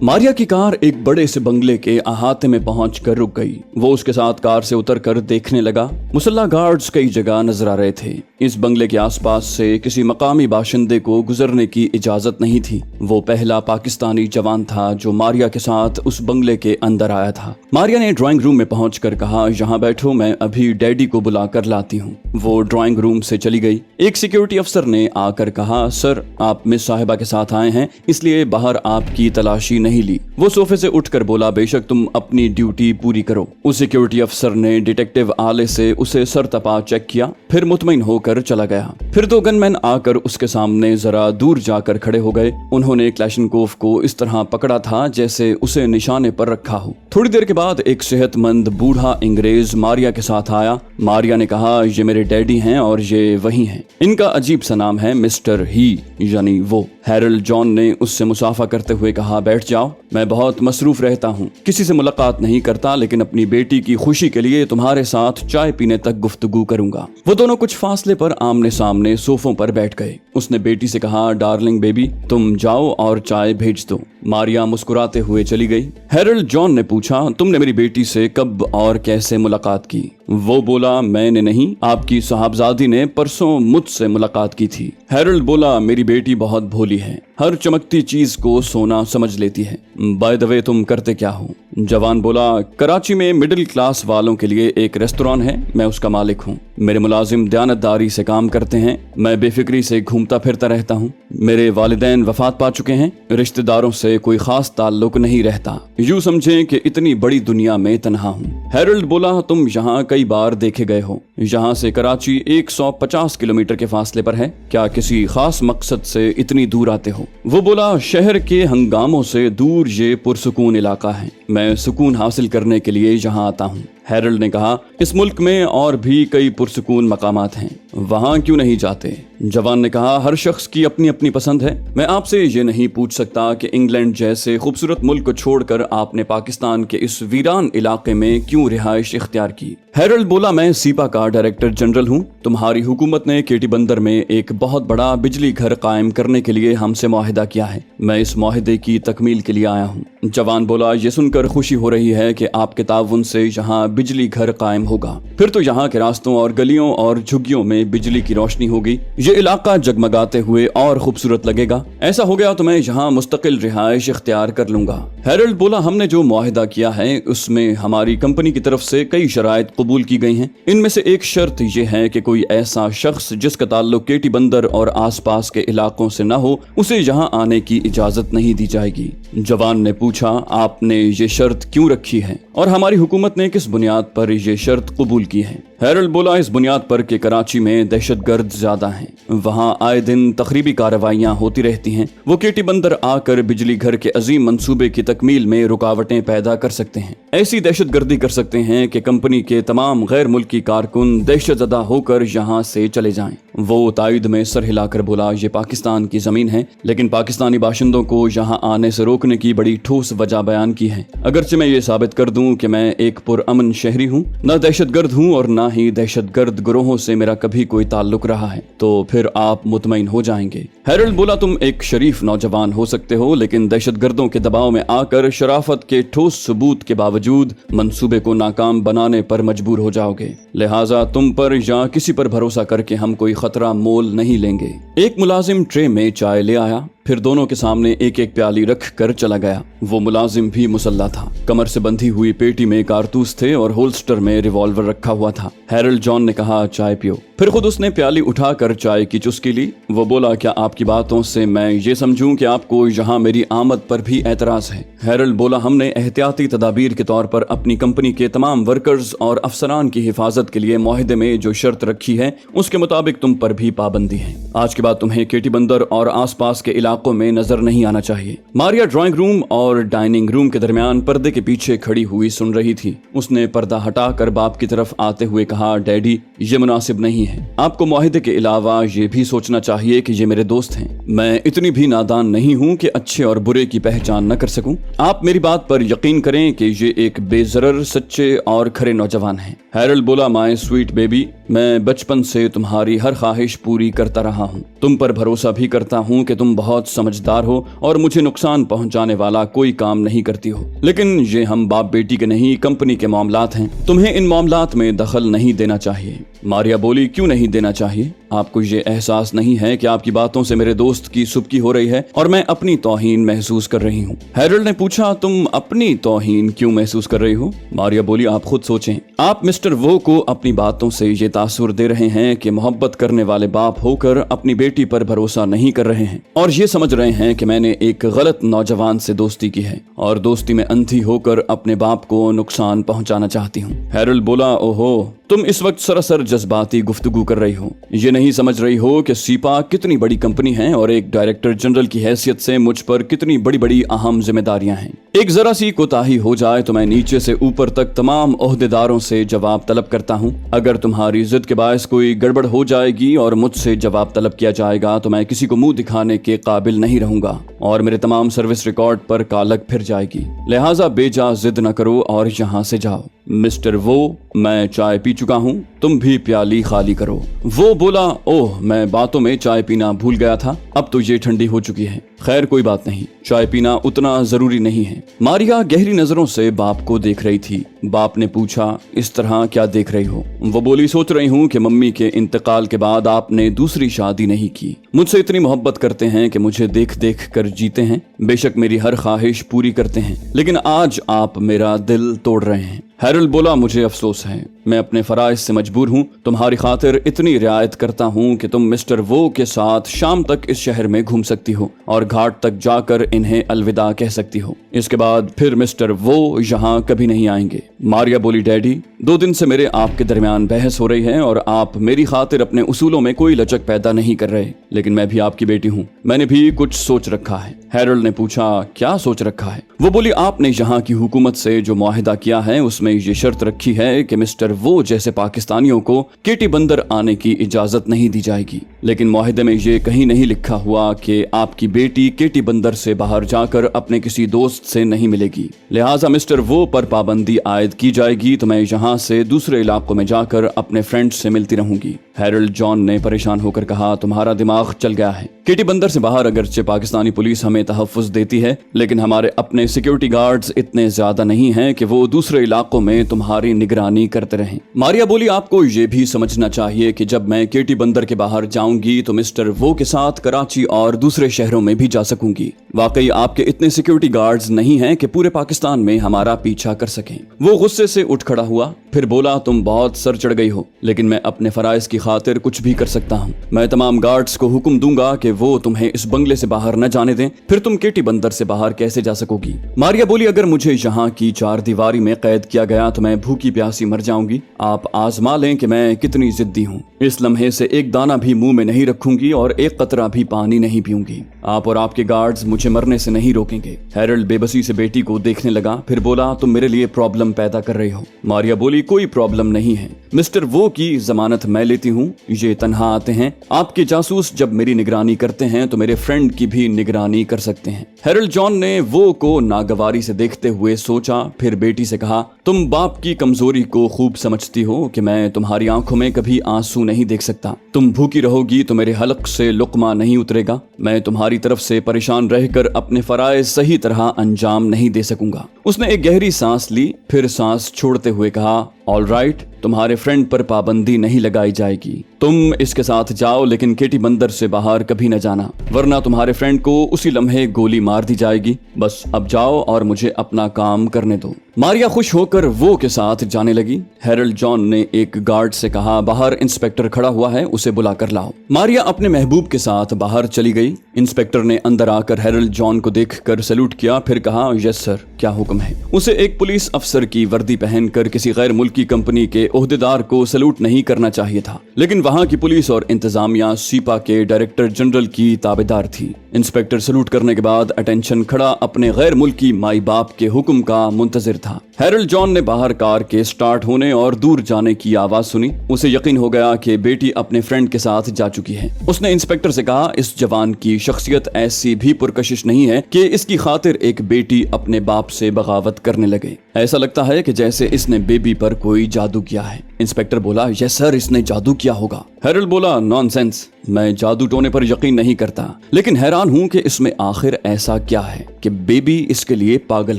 मारिया की कार एक बड़े से बंगले के अहाते में पहुंचकर रुक गई। वो उसके साथ कार से उतरकर देखने लगा। मुसल्ला गार्ड्स कई जगह नजर आ रहे थे। इस बंगले के आसपास से किसी मकामी बाशिंदे को गुजरने की इजाजत नहीं थी। वो पहला पाकिस्तानी जवान था जो मारिया के साथ उस बंगले के अंदर आया था। मारिया ने ड्राइंग रूम में पहुंचकर कहा, यहाँ बैठो, मैं अभी डैडी को बुला कर लाती हूँ। वो ड्राइंग रूम से चली गई। एक सिक्योरिटी अफसर ने आकर कहा, सर आप मिस साहिबा के साथ आए हैं, इसलिए बाहर आपकी तलाशी नहीं ली। वो सोफे से उठकर बोला, बेशक तुम अपनी ड्यूटी पूरी करो। उस सिक्योरिटी अफसर ने डिटेक्टिव आले से उसे सरतपा चेक किया, फिर मुतमईन होकर चला गया। फिर दो गनमैन आकर उसके सामने जरा दूर जाकर खड़े हो गए। उन्होंने क्लैशनकोफ को इस तरह पकड़ा था जैसे उसे निशाने पर रखा हो। थोड़ी देर के बाद एक सेहतमंद बूढ़ा अंग्रेज मारिया के साथ आया। मारिया ने कहा, ये मेरे डैडी हैं और ये वही हैं। इनका अजीब सा नाम है मिस्टर ही, यानी वो। हैरल्ड जॉन ने उससे मुसाफा करते हुए कहा, बैठ जाओ, मैं बहुत मसरूफ रहता हूँ, किसी से मुलाकात नहीं करता, लेकिन अपनी बेटी की खुशी के लिए तुम्हारे साथ चाय पीने तक गुफ्तगू करूंगा। वो दोनों कुछ फासले पर आमने सामने सोफों पर बैठ गए। उसने बेटी से कहा, डार्लिंग बेबी, तुम जाओ और चाय भेज दो। मारिया मुस्कुराते हुए चली गई। हैरल्ड जॉन ने पूछा, तुमने मेरी बेटी से कब और कैसे मुलाकात की? वो बोला, मैंने नहीं, आपकी साहबजादी ने परसों मुझसे मुलाकात की थी। हैरल्ड बोला, मेरी बेटी बहुत भोली है, हर चमकती चीज को सोना समझ लेती है। बाय द वे तुम करते क्या हो? जवान बोला, कराची में मिडिल क्लास वालों के लिए एक रेस्टोरेंट है, मैं उसका मालिक हूँ। मेरे मुलाजिम दयानतदारी से काम करते हैं, मैं बेफिक्री से घूमता फिरता रहता हूँ। मेरे वालिदैन वफात पा चुके हैं, रिश्तेदारों से कोई खास ताल्लुक नहीं रहता। यूं समझें कि इतनी बड़ी दुनिया में तन्हा हूँ। हैरल्ड बोला, तुम यहाँ कई बार देखे गए हो, यहाँ से कराची 150 किलोमीटर के फासले पर है, क्या किसी खास मकसद से इतनी दूर आते हो? वो बोला, शहर के हंगामों से दूर ये पुरसुकून इलाका है, मैं सुकून हासिल करने के लिए यहाँ आता हूँ। हैरल्ड ने कहा, इस मुल्क में और भी कई पुरसुकून मकामात हैं, वहाँ क्यों नहीं जाते? जवान ने कहा, हर शख्स की अपनी अपनी पसंद है। मैं आपसे ये नहीं पूछ सकता कि इंग्लैंड जैसे खूबसूरत मुल्क को छोड़कर आपने पाकिस्तान के इस वीरान इलाके में क्यों रिहाइश इख्तियार की? हैरल्ड बोला, मैं सीपा का डायरेक्टर जनरल हूँ। तुम्हारी हुकूमत ने केटी बंदर में एक बहुत बड़ा बिजली घर कायम करने के लिए हमसे मुआहिदा किया है, मैं इस मुआहिदे की तकमील के लिए आया हूँ। जवान बोला, ये सुनकर खुशी हो रही है कि आपके ताउन से यहाँ बिजली घर कायम होगा, फिर तो यहाँ के रास्तों और गलियों और झुग्गियों में बिजली की रोशनी होगी, ये इलाका जगमगाते हुए और खूबसूरत लगेगा। ऐसा हो गया तो मैं यहाँ मुस्तकिल रिहाइश इख्तियार कर लूंगा। हैरल्ड बोला, हमने जो मुआहिदा किया है उसमें हमारी कंपनी की तरफ से कई शराइत कबूल की गई हैं। इनमें से एक शर्त यह है कि कोई ऐसा शख्स जिसका ताल्लुक केटी बंदर और आसपास के इलाकों से न हो, उसे यहाँ आने की इजाजत नहीं दी जाएगी। जवान ने पूछा, आपने ये शर्त क्यों रखी है और हमारी हुकूमत ने किस बुनियाद पर ये शर्त कबूल की है? हैरल्ड बोला, इस बुनियाद पर कि कराची में दहशतगर्द ज्यादा हैं, वहाँ आए दिन तकरीबी कार्रवाइयाँ होती रहती हैं। वो केटी बंदर आकर बिजली घर के अजीम मंसूबे की तकमील में रुकावटें पैदा कर सकते हैं, ऐसी दहशतगर्दी कर सकते हैं कि कंपनी के तमाम गैर मुल्की कारकुन दहशतज़दा होकर यहाँ से चले जाएं। वो तायद में सर हिलाकर बोला, ये पाकिस्तान की जमीन है, लेकिन पाकिस्तानी बाशिंदों को यहाँ आने से रोकने की बड़ी ठोस वजह बयान की है। अगरचे मैं ये साबित कर दूं कि मैं एक पुरअमन शहरी हूँ, न दहशतगर्द हूँ और न ही दहशतगर्द गिरोहों से मेरा कभी कोई ताल्लुक रहा है, तो फिर आप मुतमईन हो जाएंगे। हैरल्ड बोला, तुम एक शरीफ नौजवान हो सकते हो, लेकिन दहशतगर्दों के दबाव में आकर शराफत के ठोस सबूत के बावजूद मंसूबे को नाकाम बनाने पर मजबूर हो जाओगे, लिहाजा तुम पर या किसी पर भरोसा करके हम कोई खतरा मोल नहीं लेंगे। एक मुलाजिम ट्रे में चाय ले आया, फिर दोनों के सामने एक एक प्याली रख कर चला गया। वो मुलाजिम भी मुसल्ला था, कमर से बंधी हुई पेटी में कारतूस थे और होल्स्टर में रिवॉल्वर रखा हुआ था। हैरल्ड जॉन ने कहा, चाय पियो। फिर खुद उसने प्याली उठाकर चाय की चुस्की ली। वो बोला, क्या आपकी बातों से मैं ये समझूं कि आपको यहाँ मेरी आमद पर भी एतराज है? हैरल्ड बोला, हमने एहतियाती तदाबीर के तौर पर अपनी कंपनी के तमाम वर्कर्स और अफसरान की हिफाजत के लिए मुआहिदे में जो शर्त रखी है उसके मुताबिक तुम पर भी पाबंदी है। आज के बाद तुम्हें केटी बंदर और आसपास के इलाकों में नजर नहीं आना चाहिए। मारिया ड्राइंग रूम और डाइनिंग रूम के दरमियान पर्दे के पीछे खड़ी हुई सुन रही थी। उसने पर्दा हटाकर बाप की तरफ आते हुए कहा, डैडी, ये मुनासिब नहीं है। आपको मुआहिदे के अलावा ये भी सोचना चाहिए कि ये मेरे दोस्त हैं। मैं इतनी भी नादान नहीं हूँ कि अच्छे और बुरे की पहचान न कर सकूं। आप मेरी बात पर यकीन करें कि ये एक बेजरर, सच्चे और खरे नौजवान हैं। हैरल्ड बोला, माय स्वीट बेबी, मैं बचपन से तुम्हारी हर ख्वाहिश पूरी करता रहा हूँ। तुम पर भरोसा भी करता हूँ कि तुम बहुत बहुत समझदार हो और मुझे नुकसान पहुंचाने वाला कोई काम नहीं करती हो, लेकिन ये हम बाप बेटी के नहीं कंपनी के मामलात हैं। तुम्हें इन मामलात में दखल नहीं देना चाहिए। मारिया बोली, क्यों नहीं देना चाहिए? आपको ये एहसास नहीं है कि आपकी बातों से मेरे दोस्त की सुबकी हो रही है और मैं अपनी तौहीन महसूस कर रही हूँ। हैरल्ड ने पूछा, तुम अपनी तौहीन क्यों महसूस कर रही हो? मारिया बोली, आप खुद सोचें। आप मिस्टर वो को अपनी बातों से ये तासुर दे रहे हैं कि मोहब्बत करने वाले बाप होकर अपनी बेटी पर भरोसा नहीं कर रहे हैं और ये समझ रहे हैं कि मैंने एक गलत नौजवान से दोस्ती की है और दोस्ती में अंधी होकर अपने बाप को नुकसान पहुंचाना चाहती हूँ। हैरल्ड बोला, ओहो, तुम इस वक्त सरासर जज्बाती गुफ्तगू कर रही हो। ये नहीं समझ रही हो कि सीपा कितनी बड़ी कंपनी है और एक डायरेक्टर जनरल की हैसियत से मुझ पर कितनी बड़ी बड़ी अहम जिम्मेदारियां हैं। एक जरा सी कोताही हो जाए तो मैं नीचे से ऊपर तक तमाम ओहदेदारों से जवाब तलब करता हूँ। अगर तुम्हारी जिद के बायस कोई गड़बड़ हो जाएगी और मुझसे जवाब तलब किया जाएगा तो मैं किसी को मुंह दिखाने के काबिल नहीं रहूंगा और मेरे तमाम सर्विस रिकॉर्ड पर कालक फिर जाएगी। लिहाजा बेजा जिद न करो और यहाँ से जाओ। मिस्टर वो, मैं चाय पी चुका हूँ, तुम भी प्याली खाली करो। वो बोला, ओह, मैं बातों में चाय पीना भूल गया था, अब तो ये ठंडी हो चुकी है। खैर कोई बात नहीं, चाय पीना उतना जरूरी नहीं है। मारिया गहरी नजरों से बाप को देख रही थी। बाप ने पूछा, इस तरह क्या देख रही हो? वो बोली, सोच रही हूँ कि मम्मी के इंतकाल के बाद आपने दूसरी शादी नहीं की। मुझसे इतनी मोहब्बत करते हैं कि मुझे देख देख कर जीते हैं, बेशक मेरी हर ख्वाहिश पूरी करते हैं, लेकिन आज आप मेरा दिल तोड़ रहे हैं। हैरल्ड बोला, मुझे अफसोस है, मैं अपने फराइज से मजबूर हूँ। तुम्हारी खातिर इतनी रियायत करता हूँ कि तुम मिस्टर वो के साथ शाम तक इस शहर में घूम सकती हो और घाट तक जाकर इन्हें अलविदा कह सकती हो। इसके बाद फिर मिस्टर वो यहाँ कभी नहीं आएंगे। मारिया बोली, डैडी, 2 दिन से मेरे आपके दरमियान बहस हो रही है और आप मेरी खातिर अपने उसूलों में कोई लचक पैदा नहीं कर रहे, लेकिन मैं भी आपकी बेटी हूँ, मैंने भी कुछ सोच रखा है। हैरल्ड ने पूछा, क्या सोच रखा है? वो बोली, आपने यहाँ की हुकूमत से जो मुआहिदा किया है उसमें ये शर्त रखी है कि मिस्टर वो जैसे पाकिस्तानियों को केटी बंदर आने की इजाजत नहीं दी जाएगी, लेकिन मुआहिदे में ये कहीं नहीं लिखा हुआ कि आपकी बेटी केटी बंदर से बाहर जाकर अपने किसी दोस्त से नहीं मिलेगी। लिहाजा मिस्टर वो पर पाबंदी आयद की जाएगी तो मैं यहाँ से दूसरे इलाकों में जाकर अपने फ्रेंड्स से मिलती रहूंगी। हैरल्ड जॉन ने परेशान होकर कहा, तुम्हारा दिमाग चल गया है। केटी बंदर से बाहर अगरचे पाकिस्तानी पुलिस हमें तहफ्फुज देती है, लेकिन हमारे अपने सिक्योरिटी गार्ड्स इतने ज्यादा नहीं हैं कि वो दूसरे इलाकों में तुम्हारी निगरानी करते रहें। मारिया बोली, आपको ये भी समझना चाहिए कि जब मैं केटी बंदर के बाहर जाऊंगी तो मिस्टर वो के साथ कराची और दूसरे शहरों में भी जा सकूंगी। वाकई आपके इतने सिक्योरिटी गार्ड्स नहीं हैं कि पूरे पाकिस्तान में हमारा पीछा कर सकें। वो गुस्से से उठ खड़ा हुआ, फिर बोला, तुम बहुत सर चढ़ गई हो, लेकिन मैं अपने फराइज की खातिर कुछ भी कर सकता हूँ। मैं तमाम गार्ड्स को हुक्म दूंगा कि वो तुम्हें इस बंगले से बाहर न जाने दें, फिर तुम केटी बंदर से बाहर कैसे जा सकोगी? मारिया बोली, अगर मुझे यहाँ की 4 दीवारी में कैद किया गया तो मैं भूखी प्यासी मर जाऊंगी। आप आजमा लें कि मैं कितनी जिद्दी हूँ। इस लम्हे से एक दाना भी मुंह में नहीं रखूंगी और एक कतरा भी पानी नहीं पीऊंगी। आप और आपके गार्ड्स मुझे मरने से नहीं रोकेंगे। हैरल्ड बेबसी से बेटी को देखने लगा, फिर बोला, तुम मेरे लिए प्रॉब्लम पैदा कर रही हो। मारिया बोली, कोई प्रॉब्लम नहीं है, मिस्टर वो की जमानत मैं लेती हूँ, ये तन्हा आते हैं। आपके जासूस जब मेरी निगरानी करते हैं तो मेरे फ्रेंड की भी निगरानी कर सकते हैं। हैरल्ड जॉन ने वो को नागवारी से देखते हुए सोचा, फिर बेटी से कहा, तुम बाप की कमजोरी को खूब समझती हो कि मैं तुम्हारी आंखों में कभी आंसू नहीं देख सकता। तुम भूखी रहोगी तो मेरे हलक से लुकमा नहीं उतरेगा। मैं तुम्हारी तरफ से परेशान रहकर अपने फराइज सही तरह अंजाम नहीं दे सकूंगा। उसने एक गहरी सांस ली, फिर सांस छोड़ते हुए कहा, ऑल राइट, तुम्हारे फ्रेंड पर पाबंदी नहीं लगाई जाएगी। तुम इसके साथ जाओ, लेकिन केटी बंदर से बाहर कभी न जाना, वरना तुम्हारे फ्रेंड को उसी लम्हे गोली मार दी जाएगी। बस अब जाओ और मुझे अपना काम करने दो। मारिया खुश होकर वो के साथ जाने लगी। हैरल्ड जॉन ने एक गार्ड से कहा, बाहर इंस्पेक्टर खड़ा हुआ है, उसे बुला कर लाओ। मारिया अपने महबूब के साथ बाहर चली गई। इंस्पेक्टर ने अंदर आकर हैरल्ड जॉन को देखकर सैल्यूट किया, फिर कहा, यस सर, क्या हुक्म है? उसे एक पुलिस अफसर की वर्दी पहनकर किसी गैर मुल्की कंपनी के ओहदेदार को सैल्यूट नहीं करना चाहिए था, लेकिन वहां की पुलिस और इंतजामिया सीपा के डायरेक्टर जनरल की ताबेदार थी। इंस्पेक्टर सैल्यूट करने के बाद अटेंशन खड़ा अपने गैर मुल्की माई बाप के हुक्म का मुंतजिर था। हैरल्ड जॉन ने बाहर कार के स्टार्ट होने और दूर जाने की आवाज सुनी। उसे यकीन हो गया कि बेटी अपने फ्रेंड के साथ जा चुकी है। उसने इंस्पेक्टर से कहा, इस जवान की शख्सियत ऐसी भी पुरकशिश नहीं है कि इसकी खातिर एक बेटी अपने बाप से बगावत करने लगे। ऐसा लगता है कि जैसे इसने बेबी पर कोई जादू किया है। इंस्पेक्टर बोला, यस सर, इसने जादू किया होगा। हैरल्ड बोला, नॉनसेंस, मैं जादू टोने पर यकीन नहीं करता, लेकिन हैरान हूँ कि इसमें आखिर ऐसा क्या है कि बेबी इसके लिए पागल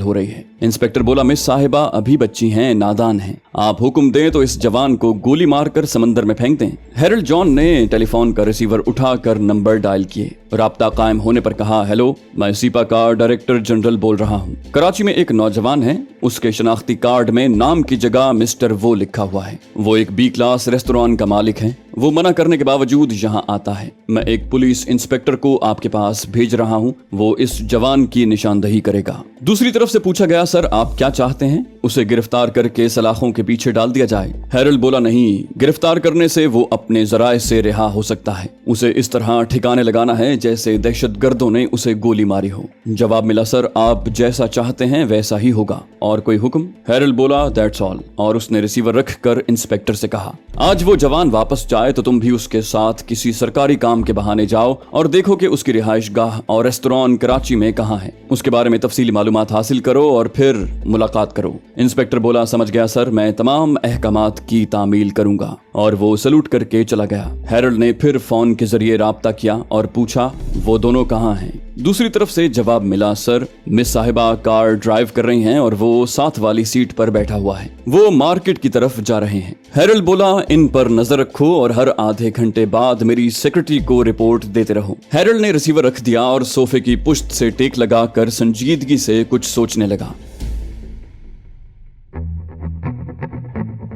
हो रही है। इंस्पेक्टर बोला, मिस साहिबा अभी बच्ची हैं, नादान हैं। आप हुक्म दें तो इस जवान को गोली मारकर समंदर में फेंक दें। हैरल्ड जॉन ने टेलीफोन का रिसीवर उठाकर नंबर डायल किए। राब्ता कायम होने पर कहा, हेलो, मैं सीपा का डायरेक्टर जनरल बोल रहा हूँ। कराची में एक नौजवान है, उसके शनाख्ती कार्ड में नाम की जगह मिस्टर वो लिखा हुआ है। वो एक बी क्लास रेस्टोरेंट का मालिक है। वो मना करने के बावजूद यहाँ आता है। मैं एक पुलिस इंस्पेक्टर को आपके पास भेज रहा हूँ, वो इस जवान की निशानदही करेगा। दूसरी तरफ से पूछा गया, सर आप क्या चाहते हैं? उसे गिरफ्तार करके सलाखों के पीछे डाल दिया जाए? हैरल्ड बोला, नहीं, गिरफ्तार करने से वो अपने जराए से रिहा हो सकता है। उसे इस तरह ठिकाने लगाना है जैसे दहशतगर्दों ने उसे गोली मारी हो। जवाब मिला, सर आप जैसा चाहते हैं वैसा ही होगा। और कोई हुक्म? हैरल्ड बोला, दैट्स ऑल। और उसने रिसीवर रखकर इंस्पेक्टर से कहा, आज वो जवान वापस जाए तो तुम भी उसके साथ किसी सरकारी काम के बहाने जाओ और देखो कि उसकी रिहाइशगाह और रेस्टोरेंट कराची में कहाँ है। उसके बारे में तफसीली मालूमात हासिल करो और फिर मुलाकात करो। इंस्पेक्टर बोला, समझ गया सर, मैं तमाम अहकामात की तामील करूंगा। और वो सलूट करके चला गया। हैरल्ड ने फिर फोन के जरिए राब्ता किया और पूछा, वो दोनों कहाँ हैं? दूसरी तरफ से जवाब मिला, सर मिस साहिबा कार ड्राइव कर रही हैं और वो साथ वाली सीट पर बैठा हुआ है। वो मार्केट की तरफ जा रहे हैं। हैरल्ड बोला, इन पर नजर रखो और हर आधे घंटे बाद मेरी सेक्रेटरी को रिपोर्ट देते रहो। हैरल्ड ने रिसीवर रख दिया और सोफे की पुश्त से टेक लगाकर संजीदगी से कुछ सोचने लगा।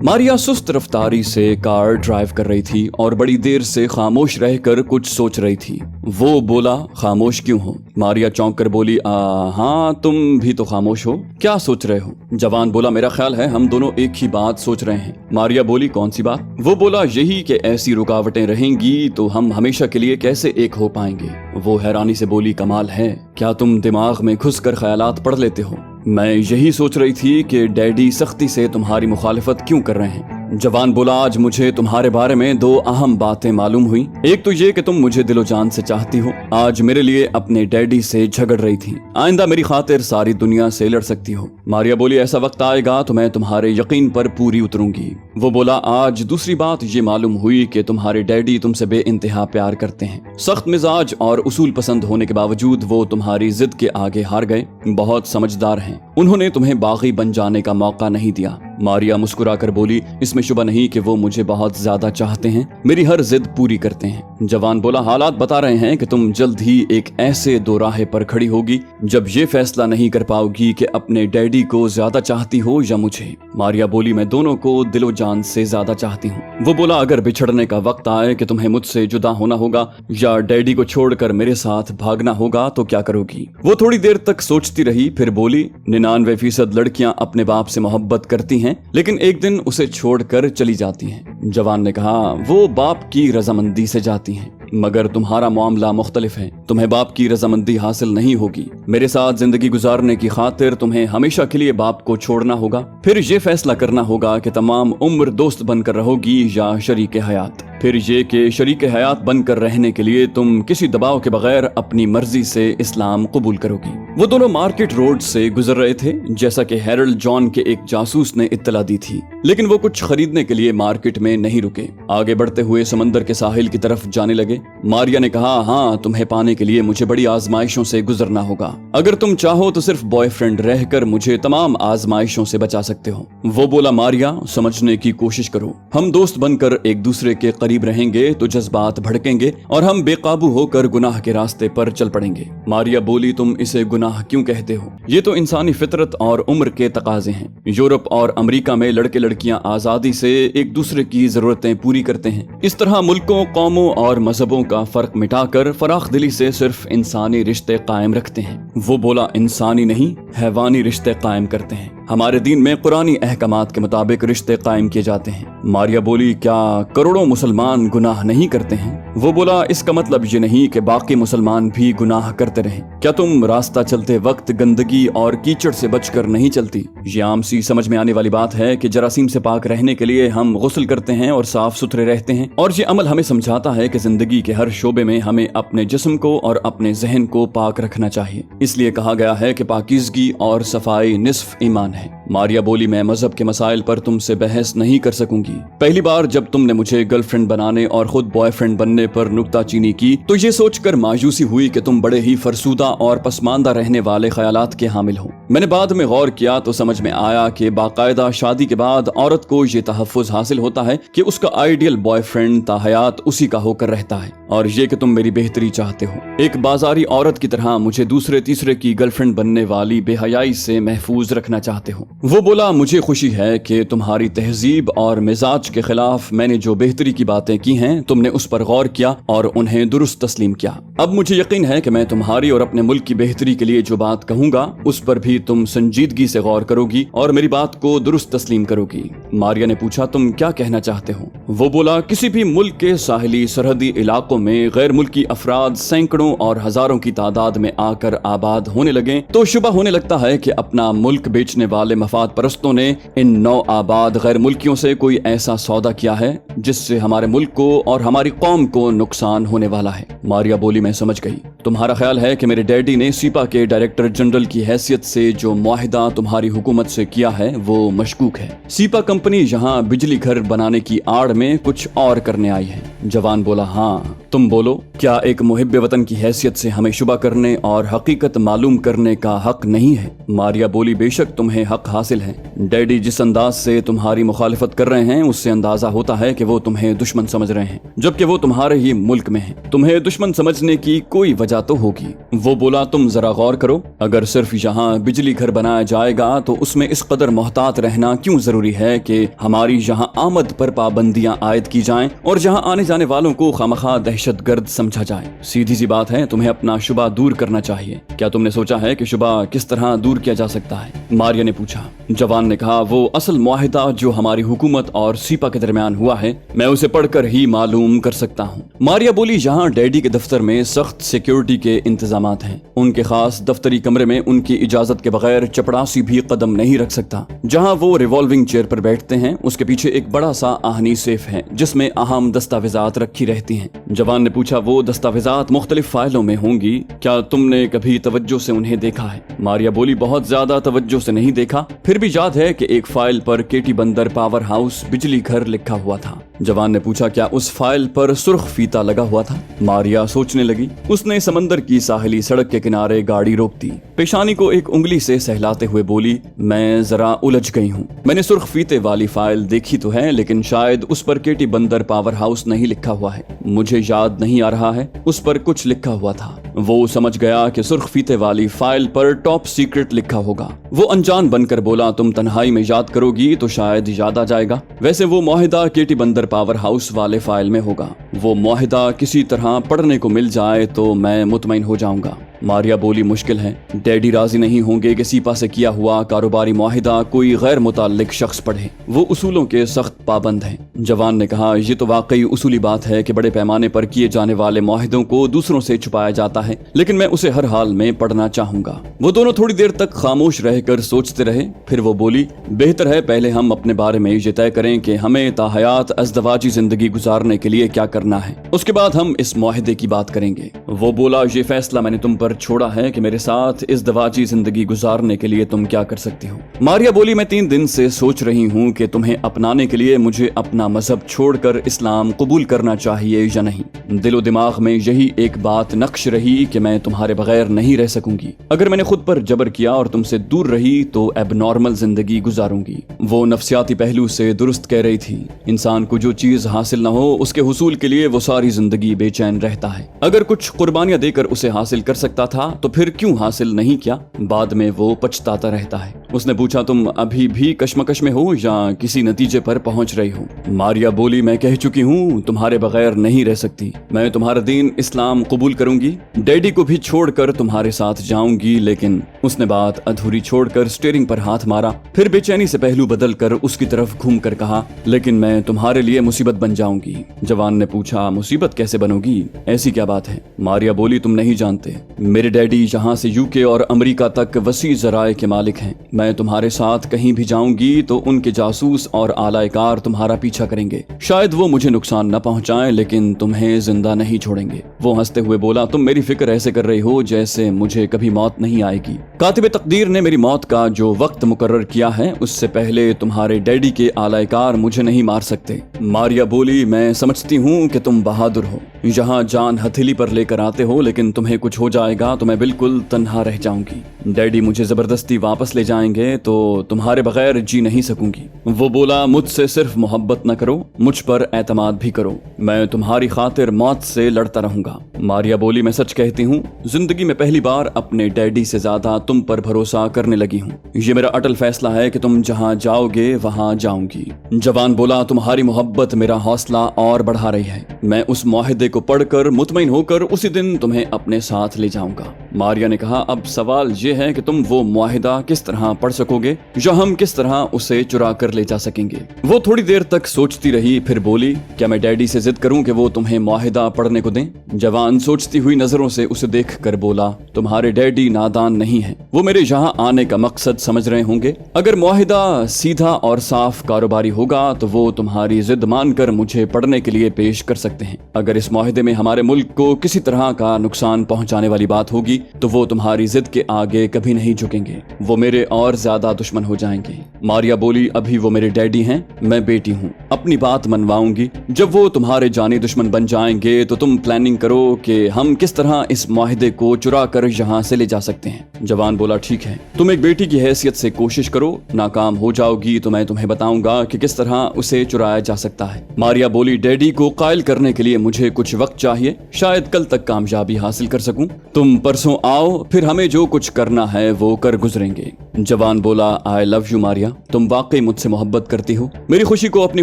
मारिया सुस्त रफ्तारी से कार ड्राइव कर रही थी और बड़ी देर से खामोश रहकर कुछ सोच रही थी। वो बोला, खामोश क्यों हो? मारिया चौंक कर बोली, हाँ तुम भी तो खामोश हो, क्या सोच रहे हो? जवान बोला, मेरा ख्याल है हम दोनों एक ही बात सोच रहे हैं। मारिया बोली, कौन सी बात? वो बोला, यही कि ऐसी रुकावटें रहेंगी तो हम हमेशा के लिए कैसे एक हो पाएंगे। वो हैरानी से बोली, कमाल है, क्या तुम दिमाग में घुस कर ख्यालात पढ़ लेते हो? मैं यही सोच रही थी कि डैडी सख्ती से तुम्हारी मुखालिफत क्यों कर रहे हैं। जवान बोला, आज मुझे तुम्हारे बारे में दो अहम बातें मालूम हुई। एक तो ये कि तुम मुझे दिलो जान से चाहती हो, आज मेरे लिए अपने डैडी से झगड़ रही थी, आइंदा मेरी खातिर सारी दुनिया से लड़ सकती हो। मारिया बोली, ऐसा वक्त आएगा तो मैं तुम्हारे यकीन पर पूरी उतरूंगी। वो बोला, आज दूसरी बात ये मालूम हुई कि तुम्हारे डैडी तुमसे बेइंतहा प्यार करते हैं। सख्त मिजाज और उसूल पसंद होने के बावजूद वो तुम्हारी जिद के आगे हार गए। बहुत समझदार हैं, उन्होंने तुम्हें बागी बन जाने का मौका नहीं दिया। मारिया मुस्कुराकर बोली, इसमें शुबा नहीं कि वो मुझे बहुत ज्यादा चाहते हैं, मेरी हर जिद पूरी करते हैं। जवान बोला, हालात बता रहे हैं कि तुम जल्द ही एक ऐसे दो राहे पर खड़ी होगी जब ये फैसला नहीं कर पाओगी कि अपने डैडी को ज्यादा चाहती हो या मुझे। मारिया बोली, मैं दोनों को दिलो जान से ज्यादा चाहती हूँ। वो बोला, अगर बिछड़ने का वक्त आए कि तुम्हें मुझसे जुदा होना होगा या डैडी को छोड़कर मेरे साथ भागना होगा तो क्या करोगी? वो थोड़ी देर तक सोचती रही, फिर बोली, 99% लड़कियां अपने बाप से मोहब्बत करती हैं, लेकिन एक दिन उसे छोड़कर चली जाती हैं। जवान ने कहा, वो बाप की रजामंदी से जाती हैं, मगर तुम्हारा मामला मुख्तलिफ है, तुम्हें बाप की रजामंदी हासिल नहीं होगी। मेरे साथ जिंदगी गुजारने की खातिर तुम्हें हमेशा के लिए बाप को छोड़ना होगा, फिर ये फैसला करना होगा कि तमाम उम्र दोस्त बनकर रहोगी या शरीक हयात। फिर ये कि शरीक हयात बनकर रहने के लिए तुम किसी दबाव के बगैर अपनी मर्जी से इस्लाम कबूल करोगी। वो दोनों मार्केट रोड से गुजर रहे थे जैसा कि हैरल्ड जॉन के एक जासूस ने इत्तला दी थी, लेकिन वो कुछ खरीदने के लिए मार्केट में नहीं रुके। आगे बढ़ते हुए समंदर के साहिल की तरफ जाने लगे। मारिया ने कहा, हाँ तुम्हें पाने के लिए मुझे बड़ी आजमाइशों से गुजरना होगा। अगर तुम चाहो तो सिर्फ बॉयफ्रेंड रहकर मुझे तमाम आजमाइशों से बचा सकते हो। वो बोला, मारिया समझने की कोशिश करो, हम दोस्त बनकर एक दूसरे के करीब रहेंगे तो जज्बात भड़केंगे और हम बेकाबू होकर गुनाह के रास्ते पर चल पड़ेंगे। मारिया बोली, तुम इसे गुनाह क्यों कहते हो? ये तो इंसानी फितरत और उम्र के तकाजे हैं। यूरोप और अमेरिका में लड़के लड़कियां आजादी से एक दूसरे की जरूरतें पूरी करते हैं। इस तरह मुल्कों, कौमों और मजहबों का फर्क मिटाकर फराख दिली से सिर्फ इंसानी रिश्ते कायम रखते हैं। वो बोला, इंसानी नहीं, हैवानी रिश्ते कायम करते हैं। हमारे दीन में कुरानी अहकामात के मुताबिक रिश्ते कायम किए जाते हैं। मारिया बोली, क्या करोड़ों मुसलमान गुनाह नहीं करते हैं? वो बोला, इसका मतलब ये नहीं कि बाकी मुसलमान भी गुनाह करते रहें। क्या तुम रास्ता चलते वक्त गंदगी और कीचड़ से बचकर नहीं चलती? ये आम सी समझ में आने वाली बात है कि जरासीम से पाक रहने के लिए हम गुस्ल करते हैं और साफ सुथरे रहते हैं, और ये अमल हमें समझाता है कि जिंदगी के हर शोबे में हमें अपने जिस्म को और अपने जहन को पाक रखना चाहिए। इसलिए कहा गया है कि पाकीज़गी और सफाई निस्फ ईमान है। मारिया बोली, मैं मजहब के मसाइल पर तुमसे बहस नहीं कर सकूंगी। पहली बार जब तुमने मुझे गर्लफ्रेंड बनाने और खुद बॉयफ्रेंड बनने पर नुक्ताचीनी की तो ये सोचकर मायूसी हुई कि तुम बड़े ही फरसूदा और पसमानदा रहने वाले ख्यालात के हामिल हो। मैंने बाद में गौर किया तो समझ में आया कि बाकायदा शादी के बाद औरत को ये तहफ़्फ़ुज़ हासिल होता है कि उसका आइडियल बॉयफ्रेंड ताहयात उसी का होकर रहता है, और ये कि तुम मेरी बेहतरी चाहते हो। एक बाजारी औरत की तरह मुझे दूसरे तीसरे की गर्लफ्रेंड बनने वाली बेहयाई से महफूज रखना चाहते हो। वो बोला, मुझे खुशी है कि तुम्हारी तहजीब और मिजाज के खिलाफ मैंने जो बेहतरी की बातें की हैं तुमने उस पर गौर किया और उन्हें दुरुस्त तस्लीम किया। अब मुझे यकीन है कि मैं तुम्हारी और अपने मुल्क की बेहतरी के लिए जो बात कहूंगा उस पर भी तुम संजीदगी से गौर करोगी और मेरी बात को दुरुस्त तस्लीम करोगी। मारिया ने पूछा, तुम क्या कहना चाहते हो? वो बोला, किसी भी मुल्क के साहिली सरहदी इलाकों में गैर मुल्की अफराद सैकड़ों और हजारों की तादाद में आकर आबाद होने लगे तो शुबा होने लगता है कि अपना मुल्क बेचने वाले मफाद परस्तों ने इन नौ आबाद गैर मुल्कियों से कोई ऐसा सौदा किया है जिससे हमारे मुल्क को और हमारी कौम को नुकसान होने वाला है। मारिया बोली, मैं समझ गई। तुम्हारा ख्याल है कि मेरे डैडी ने सीपा के डायरेक्टर जनरल की हैसियत से जो मुआहिदा तुम्हारी हुकूमत से किया है वो मशकूक है। सीपा कंपनी यहाँ बिजली घर बनाने की आड़ में कुछ और करने आई है। जवान बोला, हाँ। तुम बोलो, क्या एक मुहिब वतन की हैसियत से हमें शुबा करने और हकीकत मालूम करने का हक नहीं है? मारिया बोली, बेशक तुम्हें हक हासिल है। डैडी जिस अंदाज से तुम्हारी मुखालिफत कर रहे हैं उससे अंदाजा होता है कि वो तुम्हें दुश्मन समझ रहे हैं, जबकि वो तुम्हारे ही मुल्क में हैं। तुम्हें दुश्मन समझने की कोई वजह तो होगी। वो बोला, तुम जरा गौर करो, अगर सिर्फ यहाँ बिजली घर बनाया जाएगा तो उसमें इस कदर मोहतात रहना क्यों जरूरी है कि हमारी यहाँ आमद पर पाबंदियां आयद की जाएं और जहाँ आने जाने वालों को खामखा दहशतगर्द समझा जाए? सीधी सी बात है, तुम्हें अपना शुबा दूर करना चाहिए। क्या तुमने सोचा है कि शुबा किस तरह दूर किया जा सकता है? मारिया ने पूछा। जवान ने कहा, वो असल मुआहिदा जो हमारी हुकूमत और सीपा के दरमियान हुआ है मैं उसे पढ़कर ही मालूम कर सकता हूँ। मारिया बोली, यहाँ डैडी के दफ्तर में सख्त सिक्योरिटी के इंतजामात हैं। उनके खास दफ्तरी कमरे में उनकी इजाजत के बगैर चपड़ासी भी कदम नहीं रख सकता। जहाँ वो रिवॉल्विंग चेयर पर बैठते हैं उसके पीछे एक बड़ा सा आहनी सेफ है जिसमें अहम दस्तावेजात रखी रहती हैं। जवान ने पूछा, वो दस्तावेजात मुख्तलिफ फाइलों में होंगी, क्या तुमने कभी तवज्जो से उन्हें देखा है? मारिया बोली, बहुत ज्यादा तवज्जो से नहीं देखा, फिर भी याद है कि एक फाइल पर केटी बंदर पावर हाउस बिजली घर लिखा हुआ था। जवान ने पूछा, क्या उस फाइल पर सुर्ख फीता लगा हुआ था? मारिया सोचने लगी। उसने समंदर की साहिली सड़क के किनारे गाड़ी रोक दी। पेशानी को एक उंगली से सहलाते हुए बोली, मैं जरा उलझ गई हूँ। मैंने सुर्ख फीते वाली फाइल देखी तो है, लेकिन शायद उस पर केटी बंदर पावर हाउस नहीं लिखा हुआ है। मुझे याद नहीं आ रहा है, उस पर कुछ लिखा हुआ था। वो समझ गया कि सुर्ख फीते वाली फाइल पर टॉप सीक्रेट लिखा होगा। वो अनजान बनकर बोला, तुम तन्हाई में याद करोगी तो शायद याद आ जाएगा। वैसे वो मुआहिदा केटी बंदर पावर हाउस वाले फाइल में होगा। वो मुआहिदा किसी तरह पढ़ने को मिल जाए तो मैं मुतमईन हो जाऊंगा। मारिया बोली, मुश्किल है। डैडी राजी नहीं होंगे कि सीपा से किया हुआ कारोबारी मुआहिदा कोई गैर मुताल्लिक शख्स पढ़े। वो उसूलों के सख्त पाबंद हैं। जवान ने कहा, ये तो वाकई उसूली बात है कि बड़े पैमाने पर किए जाने वाले मुआहिदों को दूसरों से छुपाया जाता है, लेकिन मैं उसे हर हाल में पढ़ना चाहूंगा। वो दोनों थोड़ी देर तक खामोश रहकर सोचते रहे। फिर वो बोली, बेहतर है पहले हम अपने बारे में ये तय करें कि हमें ताहयात अज़दवाजी जिंदगी गुजारने के लिए क्या करना है, उसके बाद हम इस मुआहिदे की बात करेंगे। वो बोला, ये फैसला मैंने तुम पर छोड़ा है कि मेरे साथ इस दवाजी जिंदगी गुजारने के लिए तुम क्या कर सकती हो। मारिया बोली, मैं 3 दिन से सोच रही हूँ कि तुम्हें अपनाने के लिए मुझे अपना मजहब छोड़कर इस्लाम कबूल करना चाहिए या नहीं। दिलो दिमाग में यही एक बात नक्श रही कि मैं तुम्हारे बगैर नहीं रह सकूंगी। अगर मैंने खुद पर जबर किया और तुमसे दूर रही तो एबनॉर्मल जिंदगी गुजारूंगी। वो नफ्सियाती पहलू से दुरुस्त कह रही थी। इंसान को जो चीज हासिल न हो उसके हुसूल के लिए वो सारी जिंदगी बेचैन रहता है। अगर कुछ कुर्बानियां देकर उसे हासिल कर सकता था तो फिर क्यों हासिल नहीं किया? बाद में वो पछताता रहता है। उसने पूछा, तुम अभी भी कश्मकश में हो या किसी नतीजे पर पहुंच रही हो? मारिया बोली, मैं कह चुकी हूँ तुम्हारे बगैर नहीं रह सकती। मैं तुम्हारा दीन इस्लाम कबूल करूंगी, डैडी को भी छोड़कर तुम्हारे साथ जाऊंगी। लेकिन उसने बात अधूरी छोड़कर स्टीयरिंग पर हाथ मारा, फिर बेचैनी से पहलू बदल कर उसकी तरफ घूम कर कहा, लेकिन मैं तुम्हारे लिए मुसीबत बन जाऊंगी। जवान ने पूछा, मुसीबत कैसे बनोगी? ऐसी क्या बात है? मारिया बोली, तुम नहीं जानते, मेरे डैडी यहाँ से यूके और अमेरिका तक वसी ज़राए के मालिक हैं। मैं तुम्हारे साथ कहीं भी जाऊंगी तो उनके जासूस और आलायकार तुम्हारा पीछा करेंगे। शायद वो मुझे नुकसान न पहुंचाएं, लेकिन तुम्हें जिंदा नहीं छोड़ेंगे। वो हंसते हुए बोला, तुम मेरी फिक्र ऐसे कर रही हो जैसे मुझे कभी मौत नहीं आएगी। कातिब तकदीर ने मेरी मौत का जो वक्त मुकर्रर किया है उससे पहले तुम्हारे डैडी के आलायकार मुझे नहीं मार सकते। मारिया बोली, मैं समझती हूँ कि तुम बहादुर हो, यहाँ जान हथेली पर लेकर आते हो, लेकिन तुम्हें कुछ हो जाएगा तो मैं बिल्कुल तन्हा रह जाऊंगी। डैडी मुझे जबरदस्ती वापस ले जाएंगे तो तुम्हारे बगैर जी नहीं सकूंगी। वो बोला, मुझसे सिर्फ मोहब्बत न करो, मुझ पर एतमाद भी करो, मैं तुम्हारी खातिर मौत से लड़ता रहूंगा। मारिया बोली, मैं सच कहती हूँ, जिंदगी में पहली बार अपने डैडी से ज्यादा तुम पर भरोसा करने लगी हूँ। ये मेरा अटल फैसला है कि तुम जहाँ जाओगे वहाँ जाऊंगी। जवान बोला, तुम्हारी मोहब्बत मेरा हौसला और बढ़ा रही है। मैं उस मुआहिदे को पढ़कर मुतमईन होकर उसी दिन तुम्हें अपने साथ ले जाऊंगा। मारिया ने कहा, अब सवाल ये है कि तुम वो मुआहिदा किस तरह पढ़ सकोगे या हम किस तरह उसे चुरा कर ले जा सकेंगे। वो थोड़ी देर तक सोचती रही, फिर बोली, क्या मैं डैडी से जिद करूं कि वो तुम्हें मुआहिदा पढ़ने को दें? जवान सोचती हुई नजरों से उसे देख कर बोला, तुम्हारे डैडी नादान नहीं है, वो मेरे यहाँ आने का मकसद समझ रहे होंगे। अगर मुआहिदा सीधा और साफ कारोबारी होगा तो वो तुम्हारी जिद मानकर मुझे पढ़ने के लिए पेश कर सकते हैं। अगर इस मुआहिदे में हमारे मुल्क को किसी तरह का नुकसान पहुंचाने वाली बात होगी तो वो तुम्हारी जिद के आगे कभी नहीं झुकेंगे, वो मेरे और ज्यादा दुश्मन हो जाएंगे। मारिया बोली, अभी वो मेरे डैडी हैं, मैं बेटी हूँ, अपनी बात मनवाऊंगी। जब वो तुम्हारे जानी दुश्मन बन जाएंगे तो तुम प्लानिंग करो कि हम किस तरह इस मुआहिदे को चुरा कर यहाँ से ले जा सकते हैं। जवान बोला, ठीक है, तुम एक बेटी की हैसियत से कोशिश करो, नाकाम हो जाओगी तो मैं तुम्हें बताऊंगा कि किस तरह उसे चुराया जा सकता है। मारिया बोली, डैडी को कायल करने के लिए मुझे कुछ वक्त चाहिए, शायद कल तक कामयाबी हासिल कर सकूं। तुम परसों आओ, फिर हमें जो कुछ करना है वो कर गुजरेंगे। जवान बोला, आई लव यू मारिया, तुम वाकई मुझसे मोहब्बत करती हो, मेरी खुशी को अपनी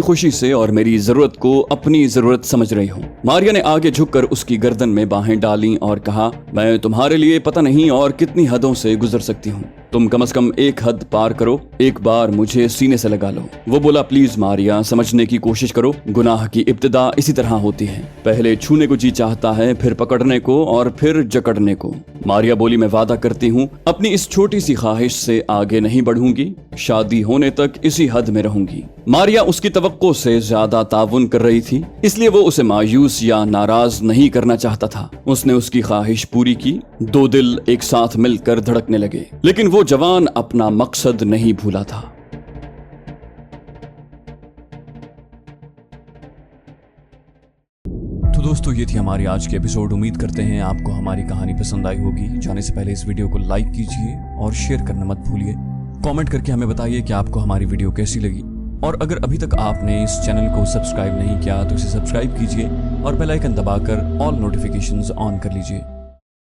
खुशी से और मेरी जरूरत को अपनी जरूरत समझ रही हो। मारिया ने आगे झुककर उसकी गर्दन में बाहें डाली और कहा, मैं तुम्हारे लिए पता नहीं और कितनी हदों से गुजर सकती हूँ, तुम कम से कम एक हद पार करो, एक बार मुझे सीने से लगा लो। वो बोला, प्लीज मारिया, समझने की कोशिश करो, गुनाह की इब्तिदा इसी तरह होती है, पहले छूने को जी चाहता है, फिर पकड़ने को और फिर जकड़ने को। मारिया बोली, मैं वादा करती हूँ अपनी इस छोटी सी ख्वाहिश से आगे नहीं बढ़ूंगी, शादी होने तक इसी हद में रहूंगी। मारिया उसकी तवक्को से ज्यादा ताउन कर रही थी, इसलिए वो उसे मायूस या नाराज नहीं करना चाहता था। उसने उसकी ख्वाहिश पूरी की, दो दिल एक साथ मिलकर धड़कने लगे, लेकिन वो जवान अपना मकसद नहीं भूला था। तो दोस्तों, ये थी हमारी आज की एपिसोड। उम्मीद करते हैं आपको हमारी कहानी पसंद आई होगी। जाने से पहले इस वीडियो को लाइक कीजिए और शेयर करना मत भूलिए। कमेंट करके हमें बताइए कि आपको हमारी वीडियो कैसी लगी, और अगर अभी तक आपने इस चैनल को सब्सक्राइब नहीं किया तो इसे सब्सक्राइब कीजिए और बेल आइकन दबाकर ऑल नोटिफिकेशंस ऑन कर लीजिए।